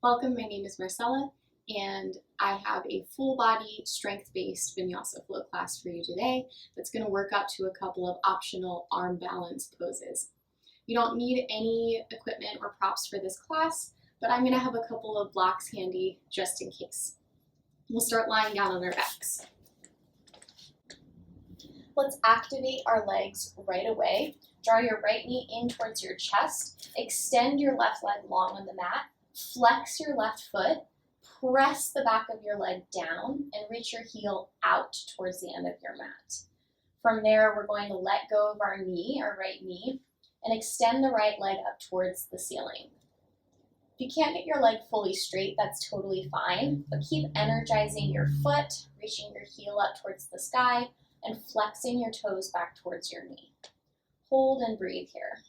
Welcome, my name is Marcella, and I have a full body strength-based vinyasa flow class for you today that's going to work up to a couple of optional arm balance poses. You don't need any equipment or props for this class, but I'm going to have a couple of blocks handy just in case. We'll start lying down on our backs. Let's activate our legs right away. Draw your right knee in towards your chest, extend your left leg long on the mat, flex your left foot, press the back of your leg down, and reach your heel out towards the end of your mat. From there, we're going to let go of our knee, our right knee, and extend the right leg up towards the ceiling. If you can't get your leg fully straight, that's totally fine, but keep energizing your foot, reaching your heel up towards the sky, and flexing your toes back towards your knee. Hold and breathe here.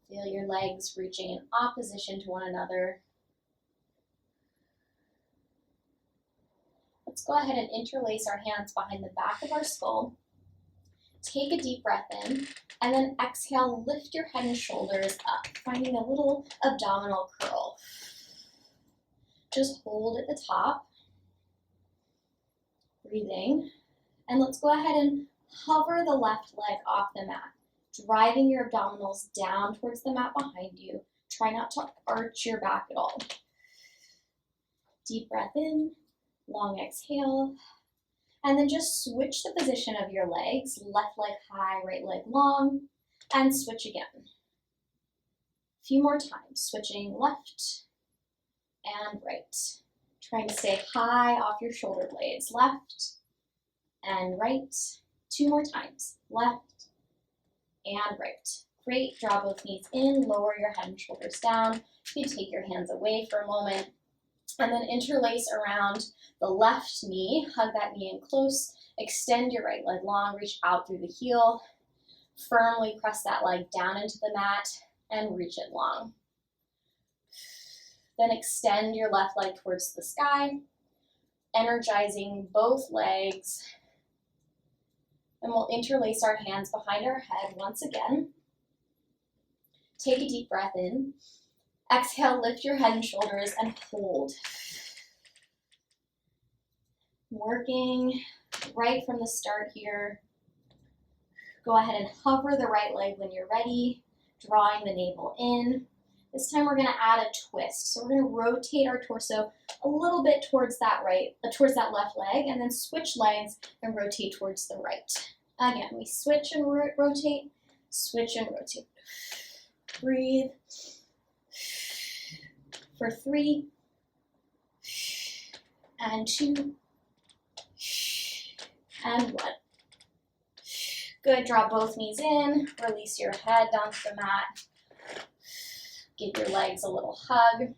Feel your legs reaching in opposition to one another. Let's go ahead and interlace our hands behind the back of our skull. Take a deep breath in, and then exhale, lift your head and shoulders up, finding a little abdominal curl. Just hold at the top, breathing, and let's go ahead and hover the left leg off the mat, driving your abdominals down towards the mat behind you. Try not to arch your back at all. Deep breath in, long exhale, and then just switch the position of your legs, left leg high, right leg long, and switch again. A few more times, switching left and right. Trying to stay high off your shoulder blades, left and right. Two more times, left and right. Great, draw both knees in, lower your head and shoulders down. You can take your hands away for a moment, and then interlace around the left knee, hug that knee in close, extend your right leg long, reach out through the heel, firmly press that leg down into the mat, and reach it long. Then extend your left leg towards the sky, energizing both legs. And we'll interlace our hands behind our head once again. Take a deep breath in. Exhale, lift your head and shoulders and hold. Working right from the start here. Go ahead and hover the right leg when you're ready, drawing the navel in. This time we're going to add a twist. So we're going to rotate our torso a little bit towards that left leg, and then switch legs and rotate towards the right. Again, we switch and rotate, switch and rotate. Breathe. For 3, and 2, and 1. Good, draw both knees in, release your head down to the mat. Give your legs a little hug.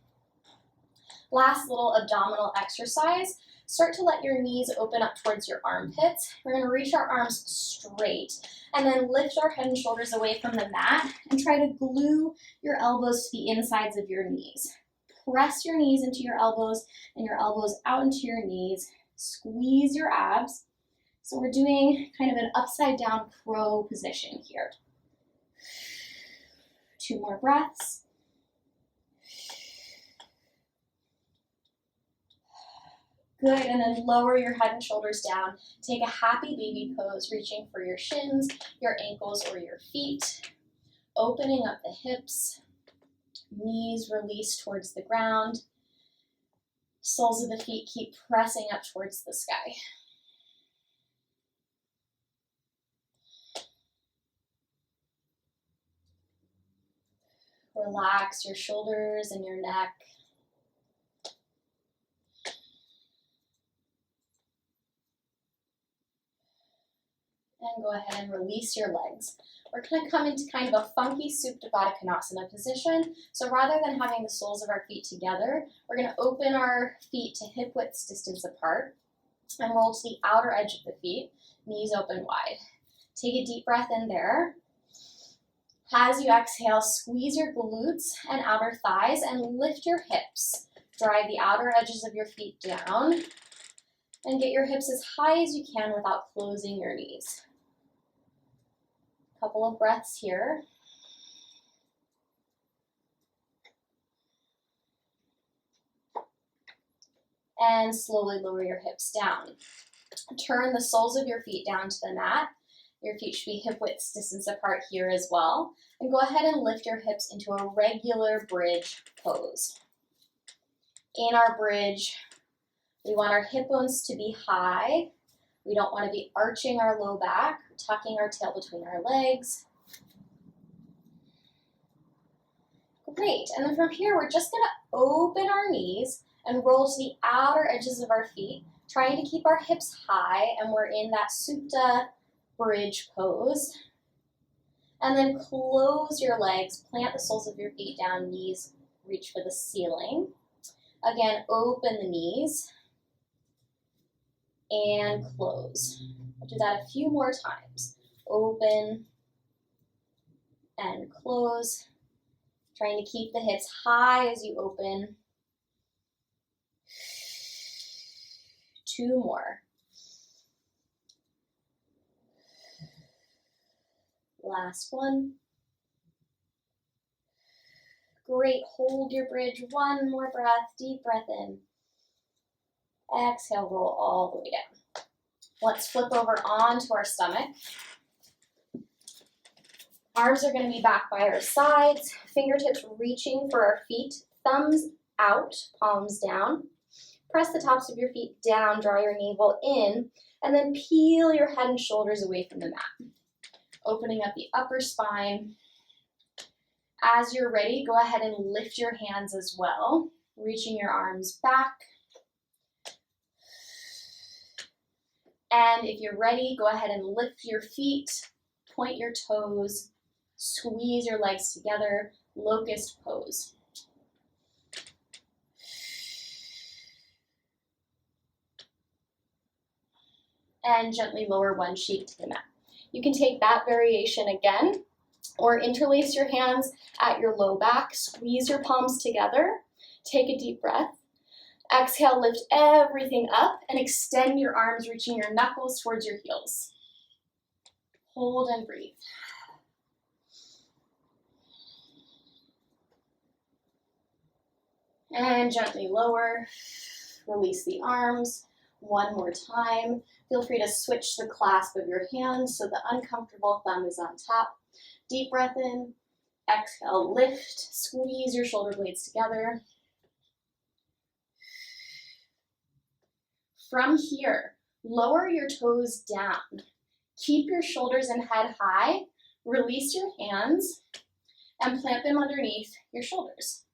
Last little abdominal exercise. Start to let your knees open up towards your armpits. We're going to reach our arms straight and then lift our head and shoulders away from the mat and try to glue your elbows to the insides of your knees. Press your knees into your elbows and your elbows out into your knees. Squeeze your abs. So we're doing kind of an upside down crow position here. 2 more breaths. Good, and then lower your head and shoulders down. Take a happy baby pose, reaching for your shins, your ankles, or your feet. Opening up the hips, knees release towards the ground. Soles of the feet keep pressing up towards the sky. Relax your shoulders and your neck. And go ahead and release your legs. We're going to come into kind of a funky Supta Baddha Konasana position. So rather than having the soles of our feet together, we're going to open our feet to hip width distance apart and roll to the outer edge of the feet, knees open wide. Take a deep breath in there. As you exhale, squeeze your glutes and outer thighs and lift your hips. Drive the outer edges of your feet down and get your hips as high as you can without closing your knees. Couple of breaths here. And slowly lower your hips down. Turn the soles of your feet down to the mat. Your feet should be hip width distance apart here as well. And go ahead and lift your hips into a regular bridge pose. In our bridge, we want our hip bones to be high. We don't want to be arching our low back, tucking our tail between our legs. Great, and then from here, we're just gonna open our knees and roll to the outer edges of our feet, trying to keep our hips high, and we're in that Supta bridge pose. And then close your legs, plant the soles of your feet down, knees reach for the ceiling. Again, open the knees and close. We'll do that a few more times. Open and close. Trying to keep the hips high as you open. 2 more. Last one. Great, hold your bridge. 1 more breath, deep breath in. Exhale, roll all the way down. Let's flip over onto our stomach. Arms are going to be back by our sides, fingertips reaching for our feet, thumbs out, palms down. Press the tops of your feet down, draw your navel in, and then peel your head and shoulders away from the mat. Opening up the upper spine. As you're ready, go ahead and lift your hands as well, reaching your arms back. And if you're ready, go ahead and lift your feet, point your toes, squeeze your legs together, locust pose. And gently lower one cheek to the mat. You can take that variation again, or interlace your hands at your low back, squeeze your palms together, take a deep breath. Exhale, lift everything up and extend your arms, reaching your knuckles towards your heels. Hold and breathe. And gently lower, release the arms. 1 more time. Feel free to switch the clasp of your hands so the uncomfortable thumb is on top. Deep breath in, exhale, lift, squeeze your shoulder blades together. From here, lower your toes down. Keep your shoulders and head high. Release your hands and plant them underneath your shoulders.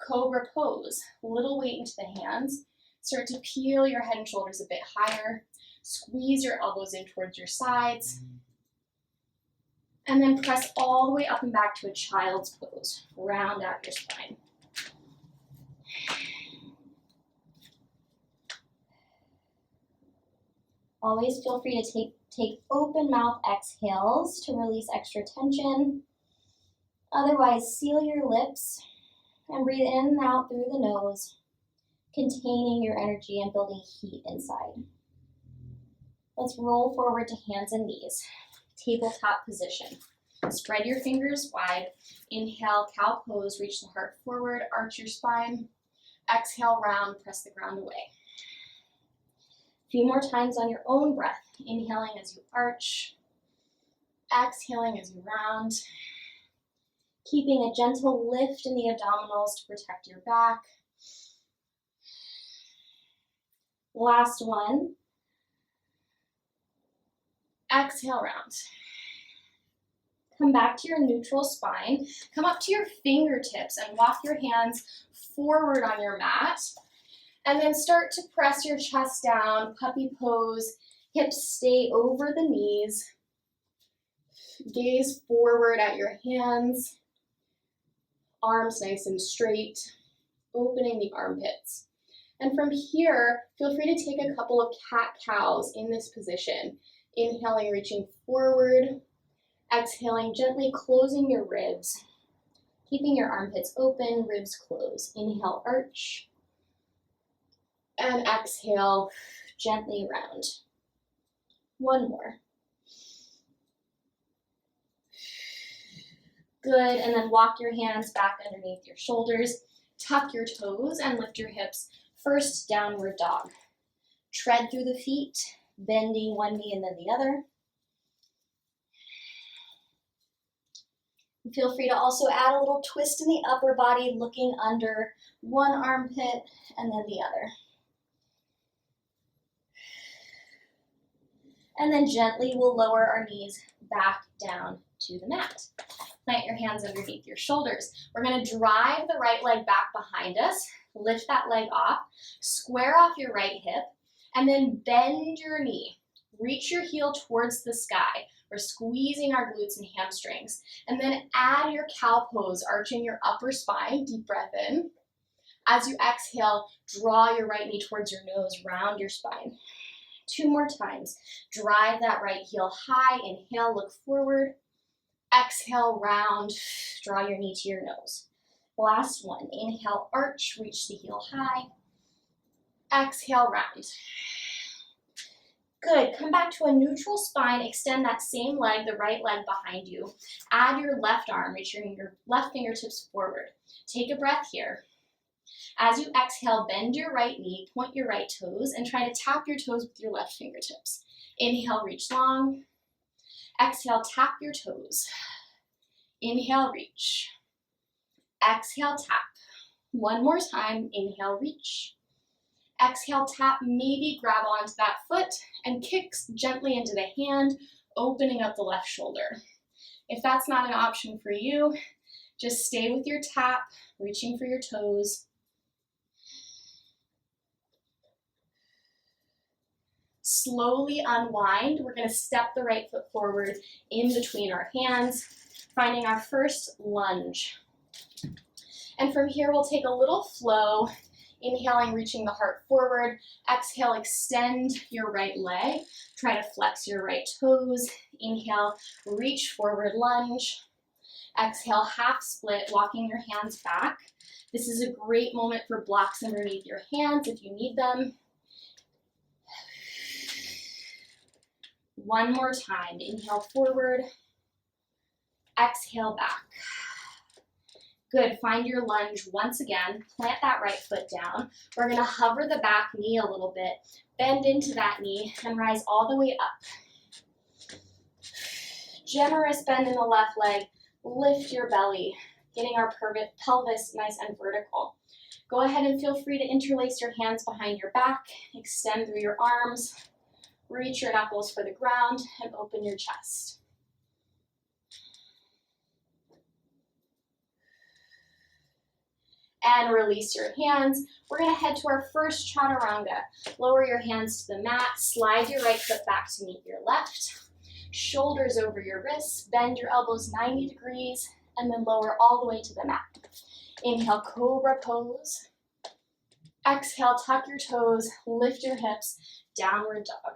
Cobra Pose, little weight into the hands. Start to peel your head and shoulders a bit higher. Squeeze your elbows in towards your sides. And then press all the way up and back to a child's pose. Round out your spine. Always feel free to take open mouth exhales to release extra tension. Otherwise, seal your lips and breathe in and out through the nose, containing your energy and building heat inside. Let's roll forward to hands and knees. Tabletop position. Spread your fingers wide. Inhale, cow pose, reach the heart forward, arch your spine. Exhale, round, press the ground away. A few more times on your own breath. Inhaling as you arch. Exhaling as you round. Keeping a gentle lift in the abdominals to protect your back. Last one. Exhale, round. Come back to your neutral spine. Come up to your fingertips and walk your hands forward on your mat. And then start to press your chest down, puppy pose. Hips stay over the knees. Gaze forward at your hands. Arms nice and straight. Opening the armpits. And from here, feel free to take a couple of cat-cows in this position. Inhaling, reaching forward. Exhaling, gently closing your ribs. Keeping your armpits open, ribs close. Inhale, arch. And exhale, gently round. 1 more. Good, and then walk your hands back underneath your shoulders. Tuck your toes and lift your hips first downward dog. Tread through the feet, bending one knee and then the other. Feel free to also add a little twist in the upper body, looking under one armpit and then the other. And then gently we'll lower our knees back down to the mat. Plant your hands underneath your shoulders. We're going to drive the right leg back behind us, lift that leg off, square off your right hip, and then bend your knee. Reach your heel towards the sky. We're squeezing our glutes and hamstrings. And then add your cow pose, arching your upper spine, deep breath in. As you exhale, draw your right knee towards your nose, round your spine. 2 more times. Drive that right heel high. Inhale, look forward. Exhale, round. Draw your knee to your nose. Last one. Inhale, arch. Reach the heel high. Exhale, round. Good. Come back to a neutral spine. Extend that same leg, the right leg behind you. Add your left arm. Reaching your left fingertips forward. Take a breath here. As you exhale, bend your right knee, point your right toes, and try to tap your toes with your left fingertips. Inhale, reach long. Exhale, tap your toes. Inhale, reach. Exhale, tap. One more time. Inhale, reach. Exhale, tap. Maybe grab onto that foot and kick gently into the hand, opening up the left shoulder. If that's not an option for you, just stay with your tap, reaching for your toes. Slowly unwind. We're going to step the right foot forward in between our hands, finding our first lunge. And from here, we'll take a little flow, inhaling, reaching the heart forward. Exhale, extend your right leg. Try to flex your right toes. Inhale, reach forward lunge. Exhale, half split, walking your hands back. This is a great moment for blocks underneath your hands if you need them. One more time. Inhale forward. Exhale back. Good. Find your lunge once again. Plant that right foot down. We're going to hover the back knee a little bit. Bend into that knee and rise all the way up. Generous bend in the left leg. Lift your belly, getting our pelvis nice and vertical. Go ahead and feel free to interlace your hands behind your back. Extend through your arms. Reach your knuckles for the ground and open your chest. And release your hands. We're going to head to our first chaturanga. Lower your hands to the mat. Slide your right foot back to meet your left. Shoulders over your wrists. Bend your elbows 90 degrees and then lower all the way to the mat. Inhale, Cobra Pose. Exhale, tuck your toes, lift your hips, downward dog.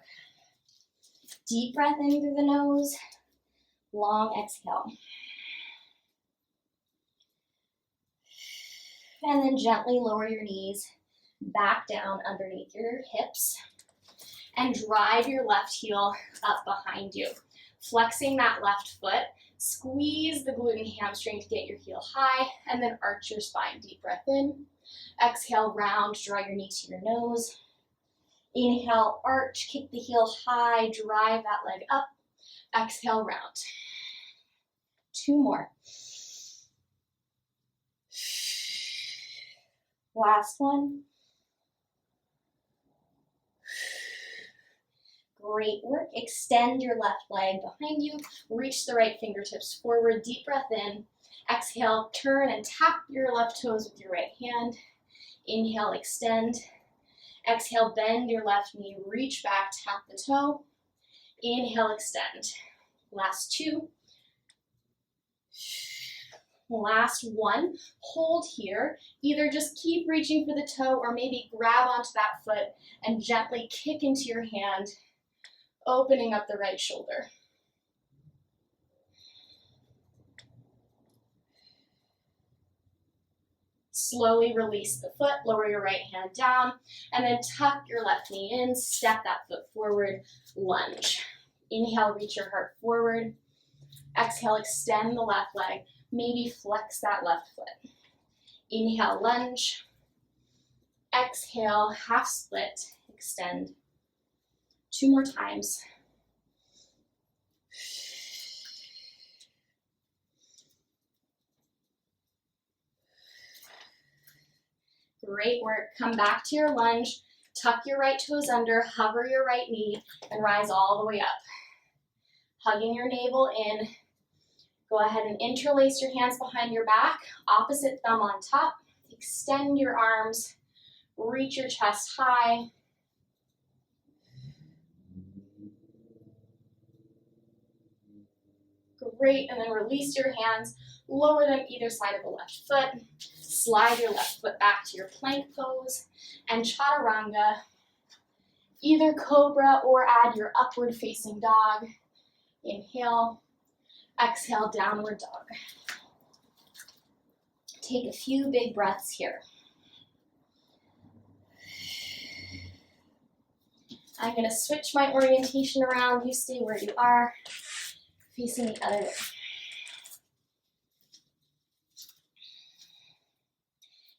Deep breath in through the nose, long exhale. And then gently lower your knees back down underneath your hips and drive your left heel up behind you. Flexing that left foot, squeeze the glute and hamstring to get your heel high, and then arch your spine. Deep breath in. Exhale, round, draw your knee to your nose. Inhale, arch, kick the heel high, drive that leg up. Exhale, round. 2 more. Last one. Great work. Extend your left leg behind you. Reach the right fingertips forward. Deep breath in. Exhale, turn and tap your left toes with your right hand. Inhale, extend. Exhale, bend your left knee. Reach back, tap the toe. Inhale, extend. Last 2. Last 1. Hold here. Either just keep reaching for the toe or maybe grab onto that foot and gently kick into your hand, opening up the right shoulder. Slowly release the foot, lower your right hand down, and then tuck your left knee in, step that foot forward, lunge. Inhale, reach your heart forward. Exhale, extend the left leg, maybe flex that left foot. Inhale, lunge. Exhale, half split, extend. 2 more times. Great work. Come back to your lunge. Tuck your right toes under, hover your right knee, and rise all the way up. Hugging your navel in. Go ahead and interlace your hands behind your back, opposite thumb on top. Extend your arms, reach your chest high. Great, and then release your hands, lower them either side of the left foot. Slide your left foot back to your plank pose and chaturanga. Either cobra or add your upward facing dog. Inhale, exhale, downward dog. Take a few big breaths here. I'm going to switch my orientation around. You stay where you are, facing the other way.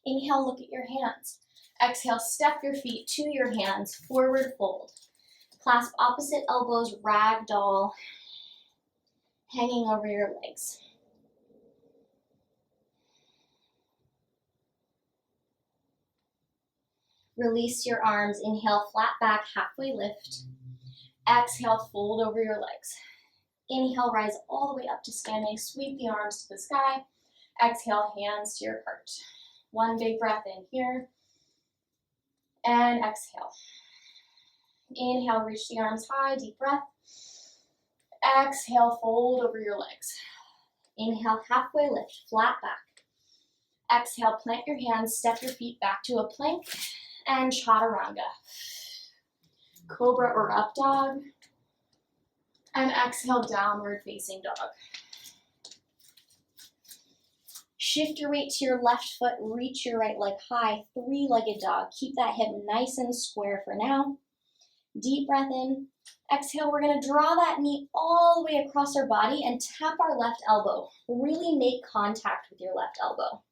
Inhale, look at your hands. Exhale, step your feet to your hands, forward fold. Clasp opposite elbows, ragdoll, hanging over your legs. Release your arms. Inhale, flat back, halfway lift. Exhale, fold over your legs. Inhale, rise all the way up to standing. Sweep the arms to the sky. Exhale, hands to your heart. One big breath in here. And exhale. Inhale, reach the arms high, deep breath. Exhale, fold over your legs. Inhale, halfway lift, flat back. Exhale, plant your hands, step your feet back to a plank, and chaturanga. Cobra or up dog. And exhale, downward facing dog. Shift your weight to your left foot, reach your right leg high, three-legged dog. Keep that hip nice and square for now. Deep breath in. Exhale, we're gonna draw that knee all the way across our body and tap our left elbow. Really make contact with your left elbow.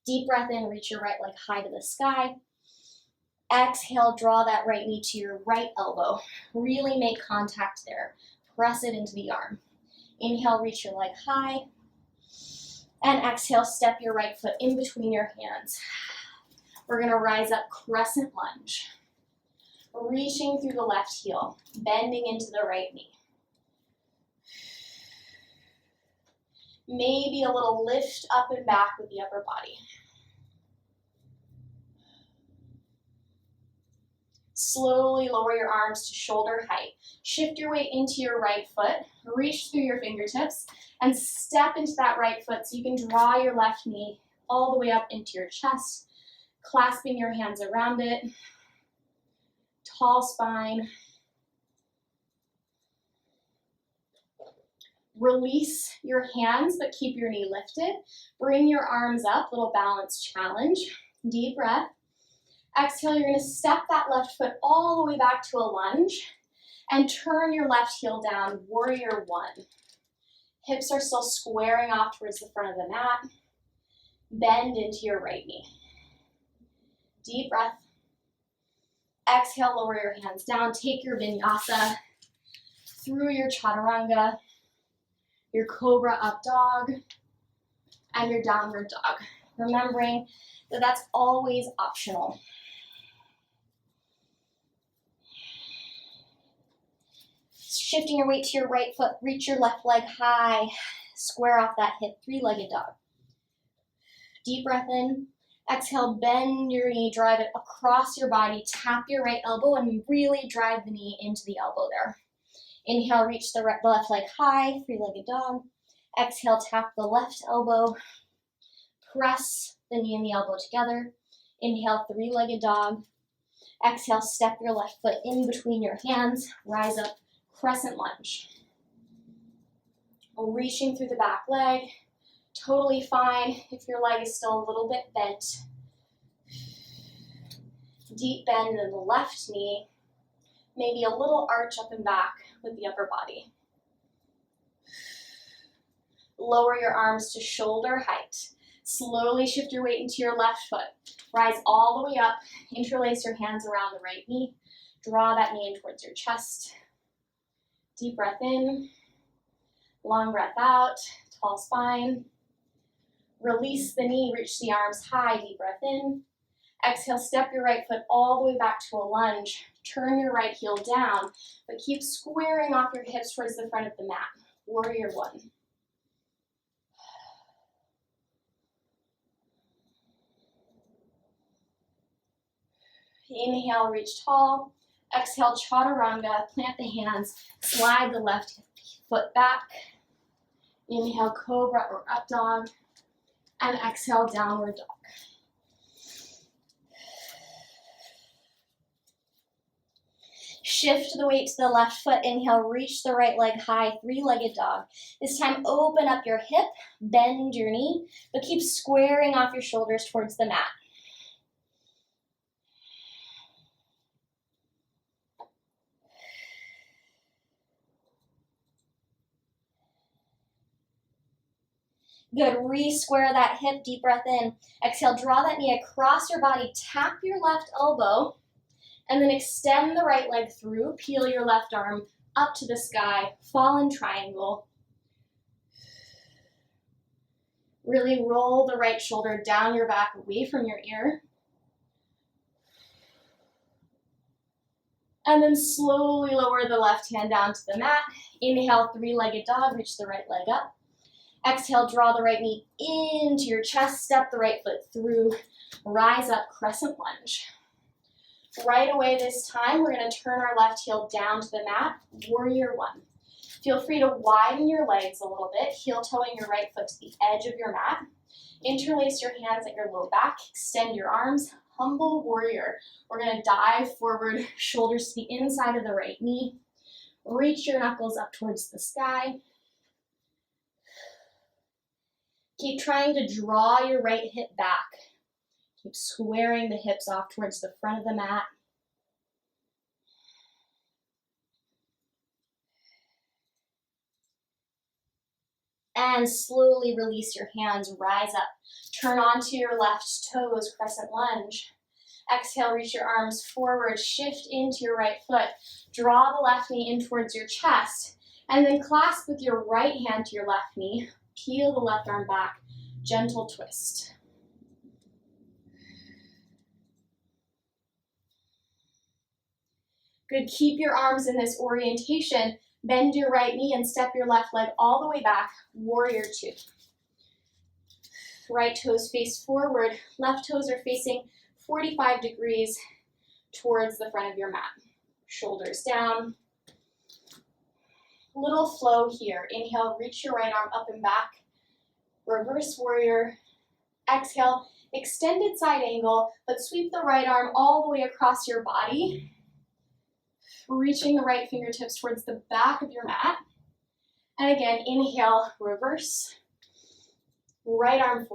Deep breath in, reach your right leg high to the sky. Exhale, draw that right knee to your right elbow. Really make contact there. Press it into the arm. Inhale, reach your leg high. And exhale, step your right foot in between your hands. We're gonna rise up, crescent lunge. Reaching through the left heel, bending into the right knee. Maybe a little lift up and back with the upper body. Slowly lower your arms to shoulder height. Shift your weight into your right foot, reach through your fingertips, and step into that right foot so you can draw your left knee all the way up into your chest, clasping your hands around it. Tall spine. Release your hands, but keep your knee lifted. Bring your arms up, little balance challenge. Deep breath. Exhale, you're gonna step that left foot all the way back to a lunge and turn your left heel down, warrior one. Hips are still squaring off towards the front of the mat. Bend into your right knee. Deep breath. Exhale, lower your hands down. Take your vinyasa through your chaturanga, your cobra up dog, and your downward dog. Remembering that that's always optional. Shifting your weight to your right foot, reach your left leg high, square off that hip, three-legged dog. Deep breath in. Exhale, bend your knee, drive it across your body, tap your right elbow, and really drive the knee into the elbow there. Inhale, reach the left leg high, three-legged dog. Exhale, tap the left elbow, press the knee and the elbow together. Inhale, three-legged dog. Exhale, step your left foot in between your hands, rise up, crescent lunge. Reaching through the back leg. Totally fine if your leg is still a little bit bent. Deep bend in the left knee. Maybe a little arch up and back with the upper body. Lower your arms to shoulder height. Slowly shift your weight into your left foot. Rise all the way up. Interlace your hands around the right knee. Draw that knee in towards your chest. Deep breath in. Long breath out. Tall spine. Release the knee. Reach the arms high. Deep breath in. Exhale, step your right foot all the way back to a lunge. Turn your right heel down, but keep squaring off your hips towards the front of the mat. Warrior one. Inhale, reach tall. Exhale, chaturanga. Plant the hands. Slide the left foot back. Inhale, cobra or up dog. And exhale, downward dog. Shift the weight to the left foot. Inhale, reach the right leg high, three-legged dog. This time, open up your hip, bend your knee, but keep squaring off your shoulders towards the mat. Good, re-square that hip, deep breath in. Exhale, draw that knee across your body, tap your left elbow, and then extend the right leg through, peel your left arm up to the sky, fall in triangle. Really roll the right shoulder down your back, away from your ear. And then slowly lower the left hand down to the mat. Inhale, three-legged dog, reach the right leg up. Exhale, draw the right knee into your chest, step the right foot through, rise up, crescent lunge. Right away this time, we're gonna turn our left heel down to the mat, warrior one. Feel free to widen your legs a little bit, heel-toeing your right foot to the edge of your mat. Interlace your hands at your low back, extend your arms, humble warrior. We're gonna dive forward, shoulders to the inside of the right knee. Reach your knuckles up towards the sky. Keep trying to draw your right hip back. Keep squaring the hips off towards the front of the mat. And slowly release your hands, rise up. Turn onto your left toes, crescent lunge. Exhale, reach your arms forward, shift into your right foot. Draw the left knee in towards your chest, and then clasp with your right hand to your left knee. Peel the left arm back, gentle twist. Good, keep your arms in this orientation. Bend your right knee and step your left leg all the way back, warrior two. Right toes face forward, left toes are facing 45 degrees towards the front of your mat. Shoulders down. Little flow here. Inhale, reach your right arm up and back. Reverse warrior. Exhale, extended side angle, but sweep the right arm all the way across your body. Reaching the right fingertips towards the back of your mat. And again, inhale, reverse. Right arm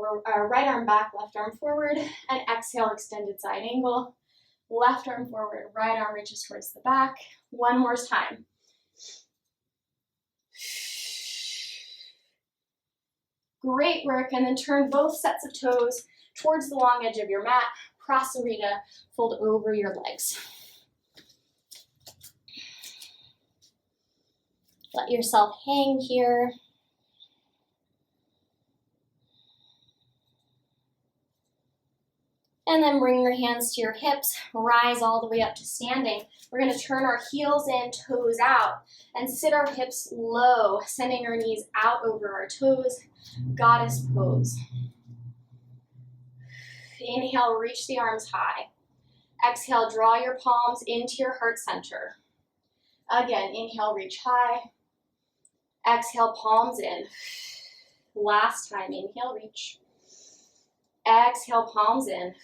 back, left arm forward. And exhale, extended side angle. Left arm forward, right arm reaches towards the back. One more time. Great work, and then turn both sets of toes towards the long edge of your mat. Prasarita, fold over your legs. Let yourself hang here. And then bring your hands to your hips, rise all the way up to standing. We're gonna turn our heels in, toes out, and sit our hips low, sending our knees out over our toes, goddess pose. Inhale, reach the arms high. Exhale, draw your palms into your heart center. Again, inhale, reach high. Exhale, palms in. Last time, inhale, reach. Exhale, palms in.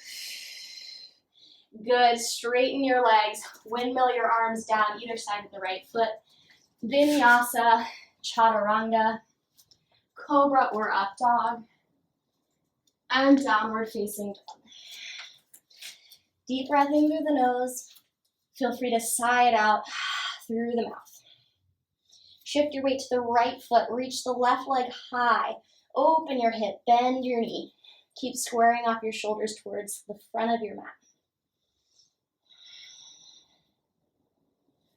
Good, straighten your legs, windmill your arms down either side of the right foot. Vinyasa, chaturanga, cobra or up dog, and downward facing dog. Deep breath in through the nose. Feel free to sigh it out through the mouth. Shift your weight to the right foot, reach the left leg high, open your hip, bend your knee. Keep squaring off your shoulders towards the front of your mat.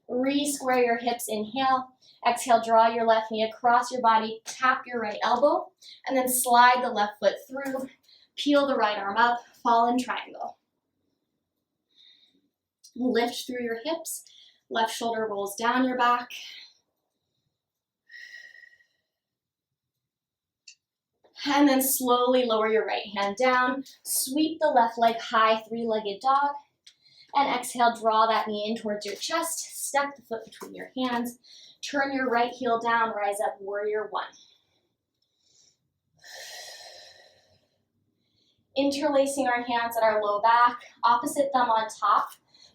Re-square your hips, inhale. Exhale, draw your left knee across your body, tap your right elbow, and then slide the left foot through. Peel the right arm up, fall in triangle. Lift through your hips, left shoulder rolls down your back. And then slowly lower your right hand down, sweep the left leg high, three-legged dog, and exhale, draw that knee in towards your chest, step the foot between your hands, turn your right heel down, rise up, warrior one. Interlacing our hands at our low back, opposite thumb on top.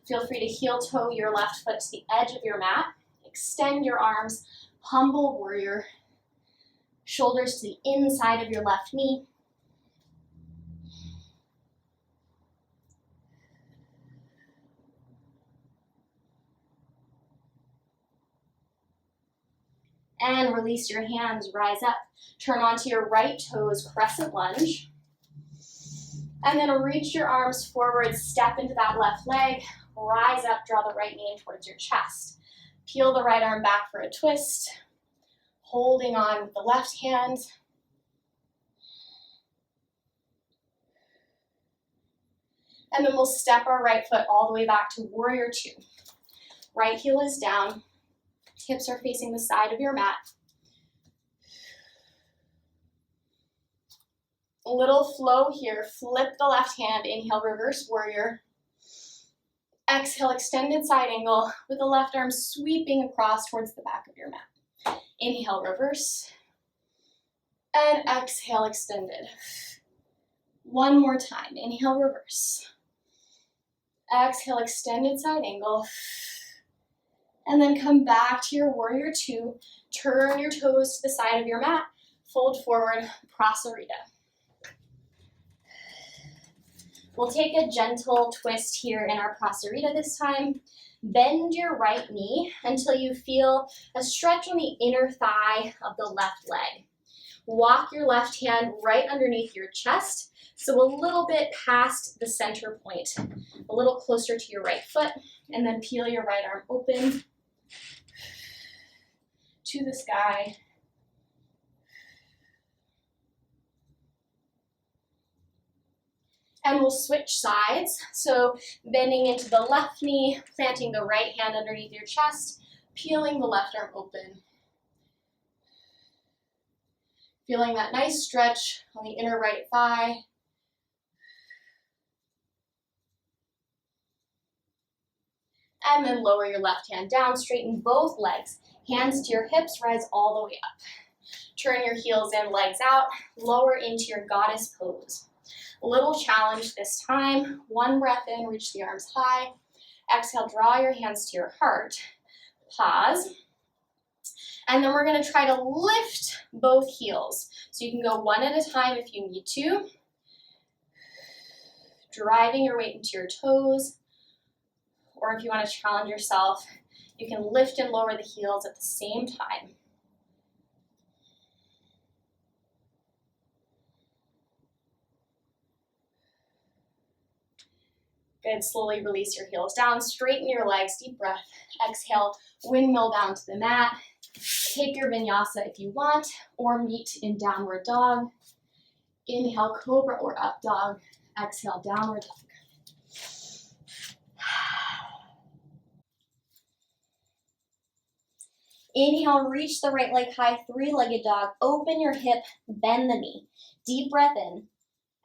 Feel free to heel toe your left foot to the edge of your mat. Extend your arms, humble warrior. Shoulders to the inside of your left knee. And release your hands, rise up. Turn onto your right toes, crescent lunge. And then reach your arms forward, step into that left leg, rise up, draw the right knee in towards your chest. Peel the right arm back for a twist, holding on with the left hand. And then we'll step our right foot all the way back to warrior two. Right heel is down, hips are facing the side of your mat. A little flow here, flip the left hand, inhale, reverse warrior. Exhale, extended side angle with the left arm sweeping across towards the back of your mat. Inhale, reverse. And exhale, extended. One more time, inhale, reverse. Exhale, extended side angle. And then come back to your warrior two. Turn your toes to the side of your mat. Fold forward, prasarita. We'll take a gentle twist here in our prasarita this time. Bend your right knee until you feel a stretch on the inner thigh of the left leg. Walk your left hand right underneath your chest, so a little bit past the center point, a little closer to your right foot, and then peel your right arm open to the sky. And we'll switch sides. So bending into the left knee, planting the right hand underneath your chest, peeling the left arm open. Feeling that nice stretch on the inner right thigh. And then lower your left hand down, straighten both legs, hands to your hips, rise all the way up. Turn your heels in, legs out, lower into your goddess pose. A little challenge this time. One breath in, reach the arms high. Exhale, draw your hands to your heart. Pause. And then we're going to try to lift both heels. So you can go one at a time if you need to. Driving your weight into your toes. Or if you want to challenge yourself, you can lift and lower the heels at the same time. Good, slowly release your heels down, straighten your legs, deep breath. Exhale, windmill down to the mat. Take your vinyasa if you want, or meet in downward dog. Inhale, cobra or up dog. Exhale, downward dog. Inhale, reach the right leg high, three-legged dog. Open your hip, bend the knee. Deep breath in.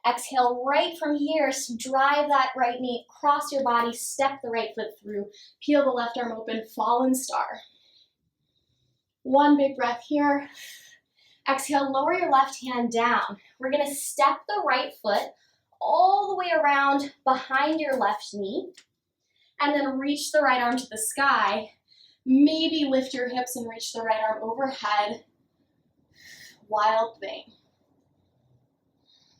Exhale, right from here, so drive that right knee across your body, step the right foot through, peel the left arm open, fallen star. One big breath here. Exhale, lower your left hand down. We're gonna step the right foot all the way around behind your left knee, and then reach the right arm to the sky. Maybe lift your hips and reach the right arm overhead. Wild thing.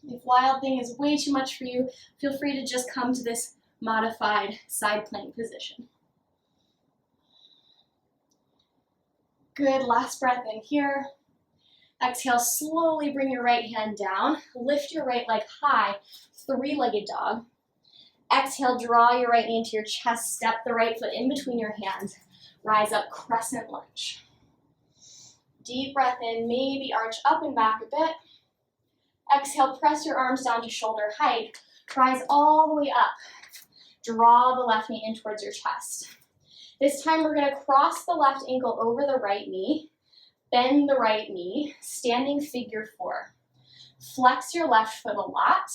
If wild thing is way too much for you, feel free to just come to this modified side plank position. Good, last breath in here. Exhale, slowly bring your right hand down. Lift your right leg high, three-legged dog. Exhale, draw your right knee into your chest. Step the right foot in between your hands. Rise up, crescent lunge. Deep breath in, maybe arch up and back a bit. Exhale, press your arms down to shoulder height. Rise all the way up. Draw the left knee in towards your chest. This time we're going to cross the left ankle over the right knee. Bend the right knee, standing figure four. Flex your left foot a lot.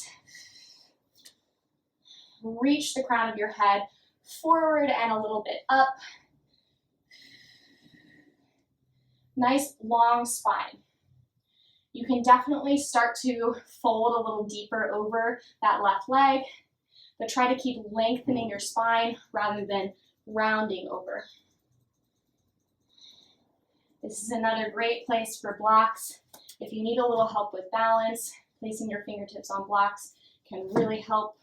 Reach the crown of your head forward and a little bit up. Nice long spine. You can definitely start to fold a little deeper over that left leg, but try to keep lengthening your spine rather than rounding over. This is another great place for blocks. If you need a little help with balance, placing your fingertips on blocks can really help.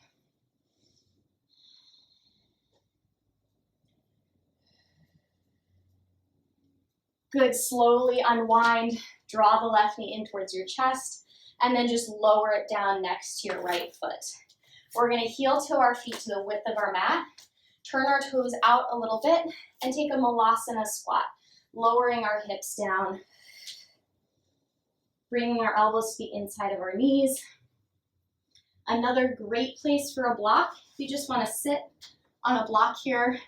Good, slowly unwind, draw the left knee in towards your chest, and then just lower it down next to your right foot. We're gonna heel toe our feet to the width of our mat, turn our toes out a little bit, and take a Malasana Squat, lowering our hips down, bringing our elbows to the inside of our knees. Another great place for a block, if you just wanna sit on a block here,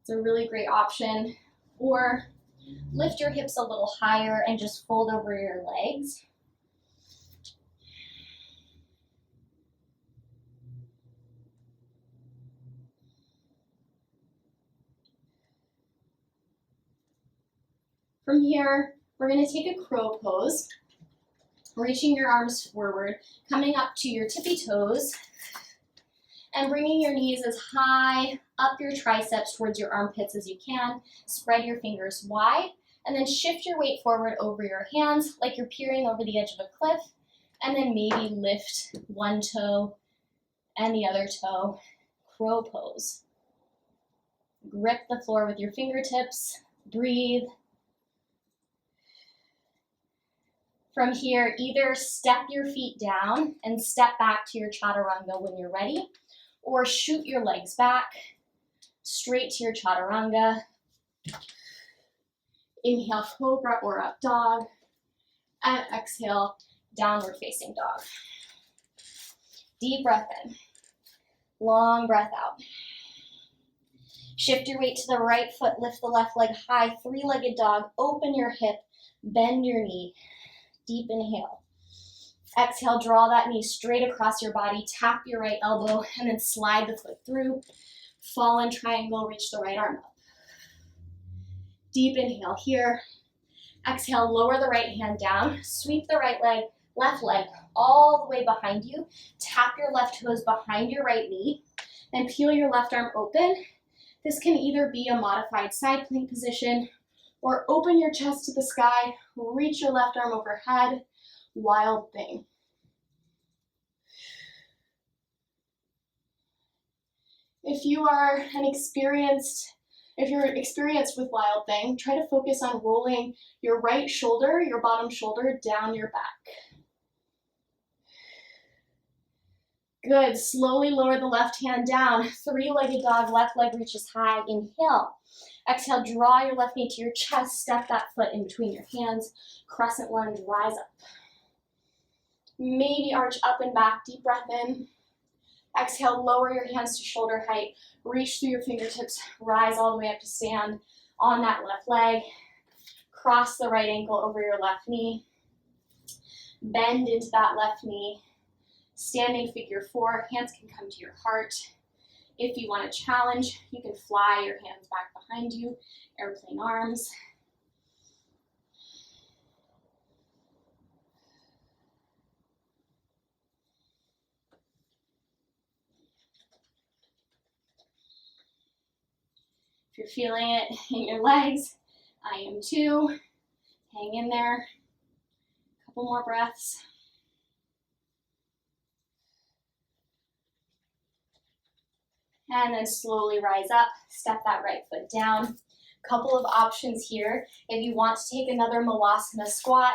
it's a really great option, or lift your hips a little higher and just fold over your legs. From here, we're going to take a crow pose, reaching your arms forward, coming up to your tippy toes, and bringing your knees as high up your triceps towards your armpits as you can. Spread your fingers wide, and then shift your weight forward over your hands like you're peering over the edge of a cliff, and then maybe lift one toe and the other toe. Crow pose. Grip the floor with your fingertips. Breathe. From here, either step your feet down and step back to your chaturanga when you're ready, or shoot your legs back, straight to your chaturanga. Inhale, cobra or up dog, and exhale, downward facing dog. Deep breath in, long breath out. Shift your weight to the right foot, lift the left leg high, three-legged dog, open your hip, bend your knee. Deep inhale. Exhale, draw that knee straight across your body, tap your right elbow, and then slide the foot through. Fallen triangle, reach the right arm up. Deep inhale here. Exhale, lower the right hand down, sweep the right leg, left leg all the way behind you. Tap your left toes behind your right knee, and peel your left arm open. This can either be a modified side plank position, or open your chest to the sky, reach your left arm overhead, wild thing. If you're experienced with wild thing, try to focus on rolling your right shoulder, your bottom shoulder, down your back. Good, slowly lower the left hand down, three-legged dog, left leg reaches high, inhale. Exhale, draw your left knee to your chest, step that foot in between your hands, crescent lunge, rise up. Maybe arch up and back, deep breath in. Exhale, lower your hands to shoulder height, reach through your fingertips, rise all the way up to stand on that left leg. Cross the right ankle over your left knee. Bend into that left knee. Standing figure four, hands can come to your heart. If you want to challenge, you can fly your hands back behind you, airplane arms. If you're feeling it in your legs, I am too. Hang in there. A couple more breaths. And then slowly rise up, step that right foot down. Couple of options here. If you want to take another Malasana Squat,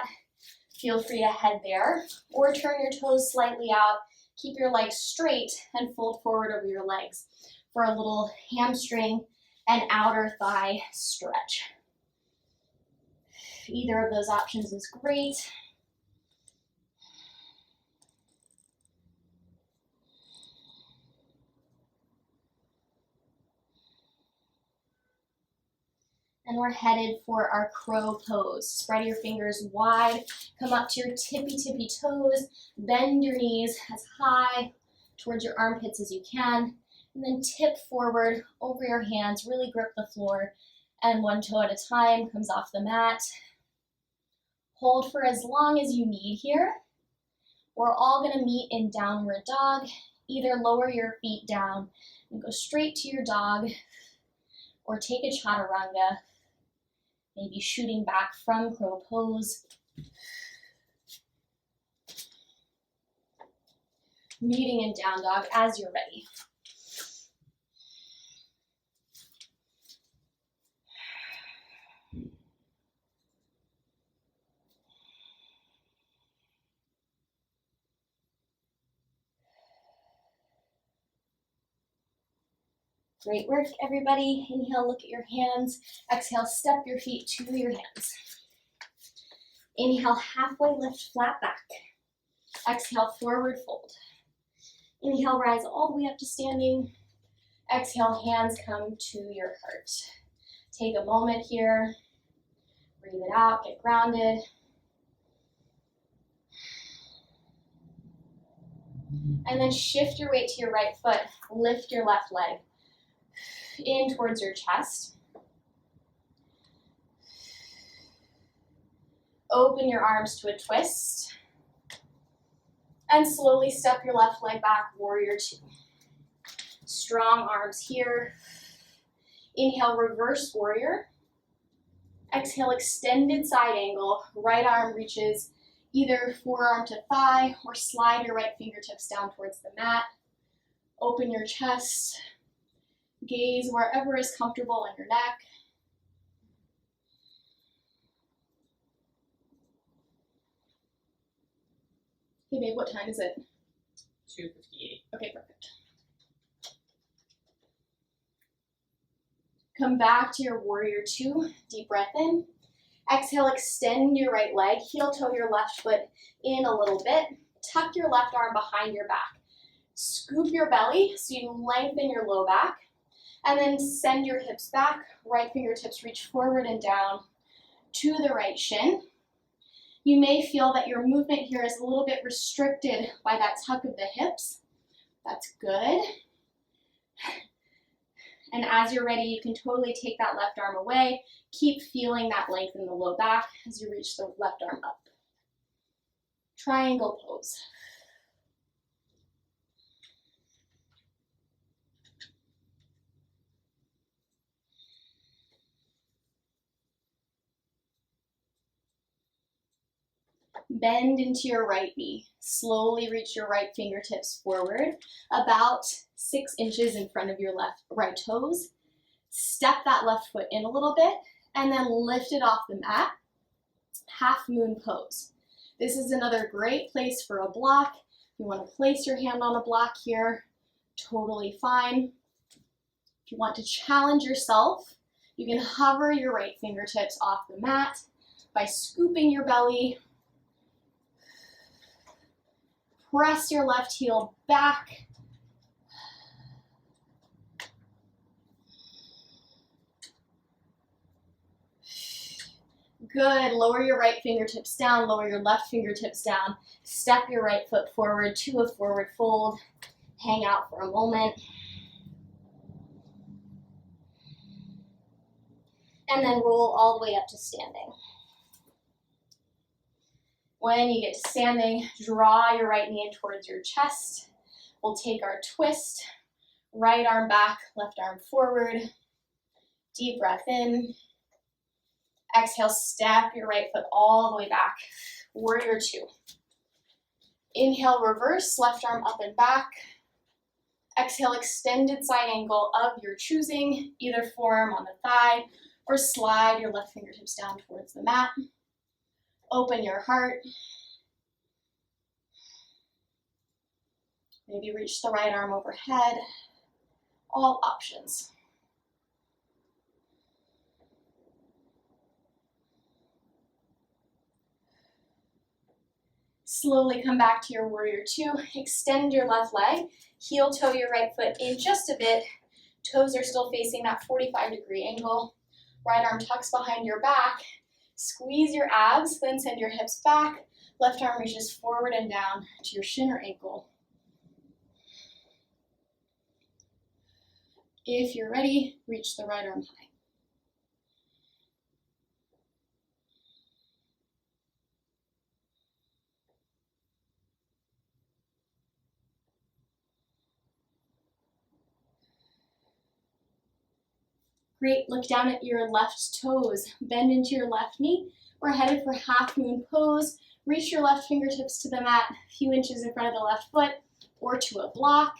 Feel free to head there or turn your toes slightly out. Keep your legs straight and fold forward over your legs for a little hamstring and outer thigh stretch. Either of those options is great. And we're headed for our crow pose. Spread your fingers wide, come up to your tippy toes, bend your knees as high towards your armpits as you can, and then tip forward over your hands, really grip the floor, and one toe at a time comes off the mat. Hold for as long as you need here. We're all gonna meet in downward dog. Either lower your feet down and go straight to your dog, or take a chaturanga, maybe shooting back from crow pose. Meeting in down dog as you're ready. Great work, everybody. Inhale, look at your hands. Exhale, step your feet to your hands. Inhale, halfway lift, flat back. Exhale, forward fold. Inhale, rise all the way up to standing. Exhale, hands come to your heart. Take a moment here. Breathe it out, get grounded. And then shift your weight to your right foot. Lift your left leg in towards your chest. Open your arms to a twist. And slowly step your left leg back, warrior two. Strong arms here. Inhale, reverse warrior. Exhale, extended side angle. Right arm reaches either forearm to thigh or slide your right fingertips down towards the mat. Open your chest. Gaze wherever is comfortable on your neck. Hey babe, what time is it? 2:58. Okay, perfect. Come back to your warrior two. Deep breath in. Exhale, extend your right leg. Heel toe your left foot in a little bit. Tuck your left arm behind your back. Scoop your belly so you lengthen your low back. And then send your hips back. Right fingertips reach forward and down to the right shin. You may feel that your movement here is a little bit restricted by that tuck of the hips. That's good. And as you're ready, you can totally take that left arm away. Keep feeling that length in the low back as you reach the left arm up. Triangle pose. Bend into your right knee. Slowly reach your right fingertips forward, about 6 inches in front of your right toes. Step that left foot in a little bit, and then lift it off the mat. Half moon pose. This is another great place for a block. You want to place your hand on a block here, totally fine. If you want to challenge yourself, you can hover your right fingertips off the mat by scooping your belly. Press your left heel back. Good. Lower your right fingertips down, lower your left fingertips down. Step your right foot forward to a forward fold. Hang out for a moment. And then roll all the way up to standing. When you get to standing, draw your right knee in towards your chest. We'll take our twist. Right arm back, left arm forward. Deep breath in. Exhale, step your right foot all the way back. Warrior two. Inhale, reverse, left arm up and back. Exhale, extended side angle of your choosing, either forearm on the thigh or slide your left fingertips down towards the mat. Open your heart. Maybe reach the right arm overhead. All options. Slowly come back to your warrior two. Extend your left leg. Heel toe your right foot in just a bit. Toes are still facing that 45-degree angle. Right arm tucks behind your back. Squeeze your abs, then send your hips back. Left arm reaches forward and down to your shin or ankle. If you're ready, reach the right arm high. Great, look down at your left toes. Bend into your left knee. We're headed for half moon pose. Reach your left fingertips to the mat, a few inches in front of the left foot or to a block.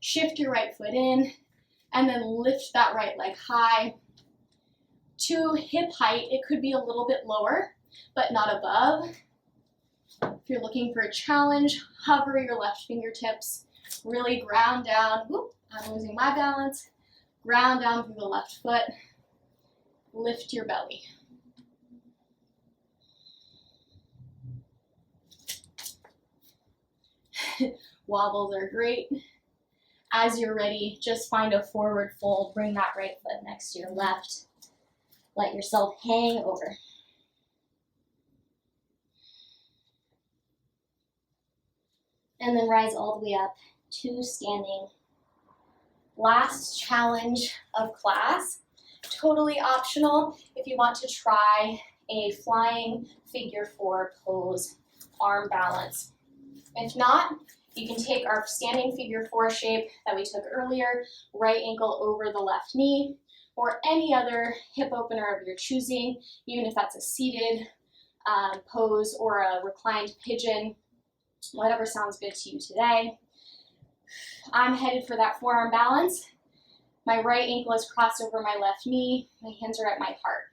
Shift your right foot in and then lift that right leg high to hip height. It could be a little bit lower, but not above. If you're looking for a challenge, hover your left fingertips. Really ground down. Whoop, I'm losing my balance. Ground down through the left foot. Lift your belly. Wobbles are great. As you're ready, just find a forward fold. Bring that right foot next to your left. Let yourself hang over. And then rise all the way up to standing. Last challenge of class, totally optional if you want to try a flying figure four pose, arm balance. If not, you can take our standing figure four shape that we took earlier, right ankle over the left knee, or any other hip opener of your choosing, even if that's a seated pose or a reclined pigeon, whatever sounds good to you today. I'm headed for that forearm balance. My right ankle is crossed over my left knee. My hands are at my heart.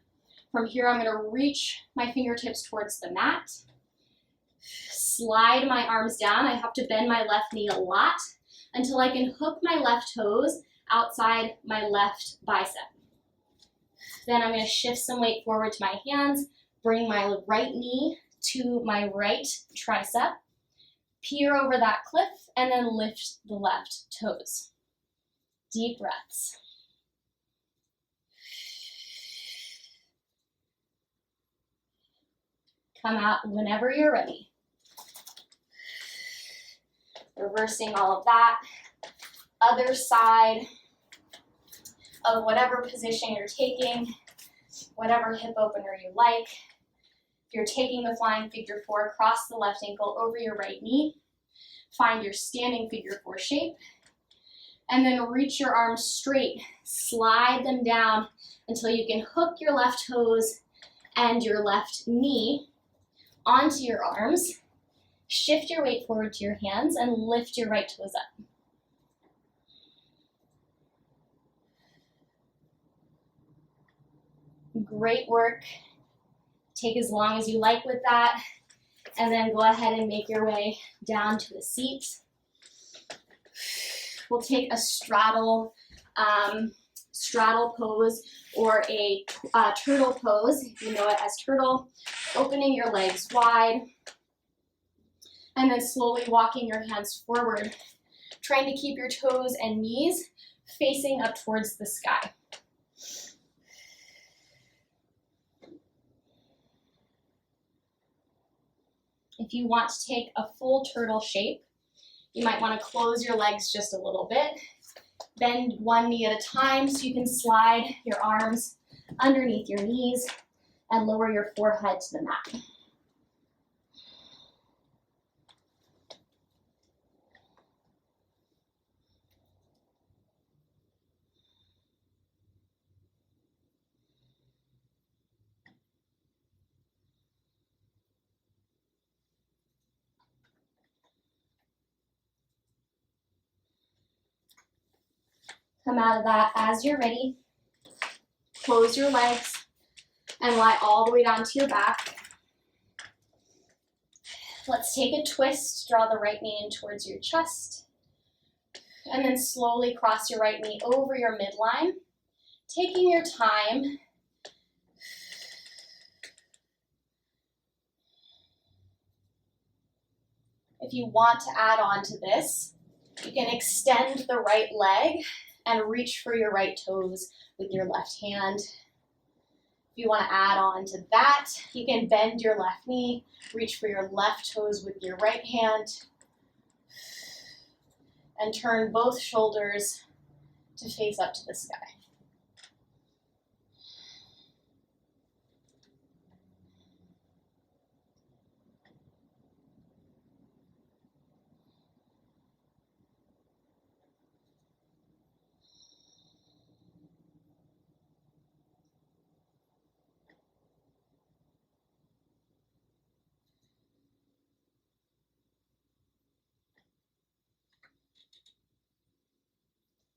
From here, I'm going to reach my fingertips towards the mat. Slide my arms down. I have to bend my left knee a lot until I can hook my left toes outside my left bicep. Then I'm going to shift some weight forward to my hands, bring my right knee to my right tricep, peer over that cliff, and then lift the left toes. Deep breaths. Come out whenever you're ready. Reversing all of that. Other side of whatever position you're taking, whatever hip opener you like. If you're taking the flying figure four, cross the left ankle over your right knee. Find your standing figure four shape. And then reach your arms straight. Slide them down until you can hook your left toes and your left knee onto your arms. Shift your weight forward to your hands and lift your right toes up. Great work. Take as long as you like with that, and then go ahead and make your way down to a seat. We'll take a straddle pose or a turtle pose, if you know it as turtle. Opening your legs wide, and then slowly walking your hands forward, trying to keep your toes and knees facing up towards the sky. If you want to take a full turtle shape, you might want to close your legs just a little bit. Bend one knee at a time so you can slide your arms underneath your knees and lower your forehead to the mat. Come out of that as you're ready. Close your legs and lie all the way down to your back. Let's take a twist. Draw the right knee in towards your chest. And then slowly cross your right knee over your midline. Taking your time. If you want to add on to this, you can extend the right leg and reach for your right toes with your left hand. If you want to add on to that, you can bend your left knee, reach for your left toes with your right hand, and turn both shoulders to face up to the sky.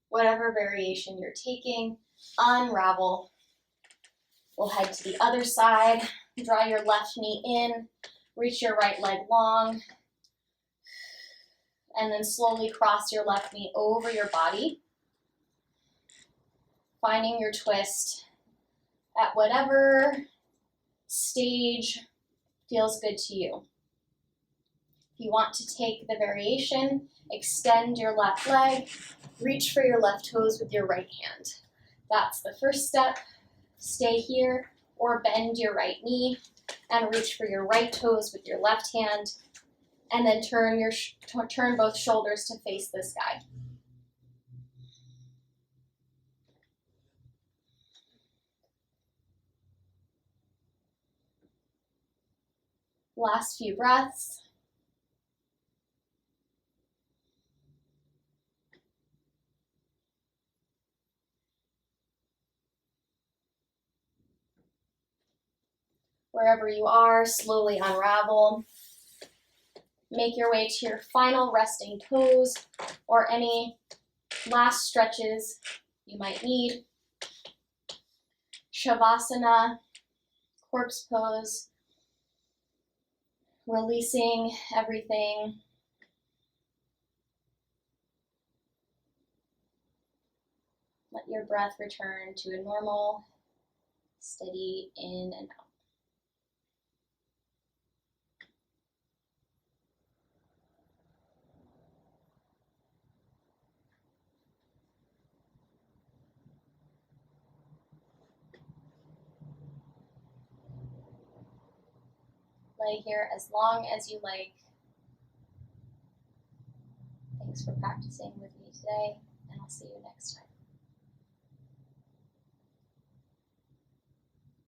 Whatever variation you're taking, unravel. We'll head to the other side. Draw your left knee in, reach your right leg long, and then slowly cross your left knee over your body, finding your twist at whatever stage feels good to you. If you want to take the variation, extend your left leg, reach for your left toes with your right hand. That's the first step. Stay here or bend your right knee and reach for your right toes with your left hand, and then turn both shoulders to face the sky. Last few breaths. Wherever you are, slowly unravel. Make your way to your final resting pose or any last stretches you might need. Savasana, corpse pose, releasing everything. Let your breath return to a normal, steady in and out. Lay here as long as you like. Thanks for practicing with me today, and I'll see you next time.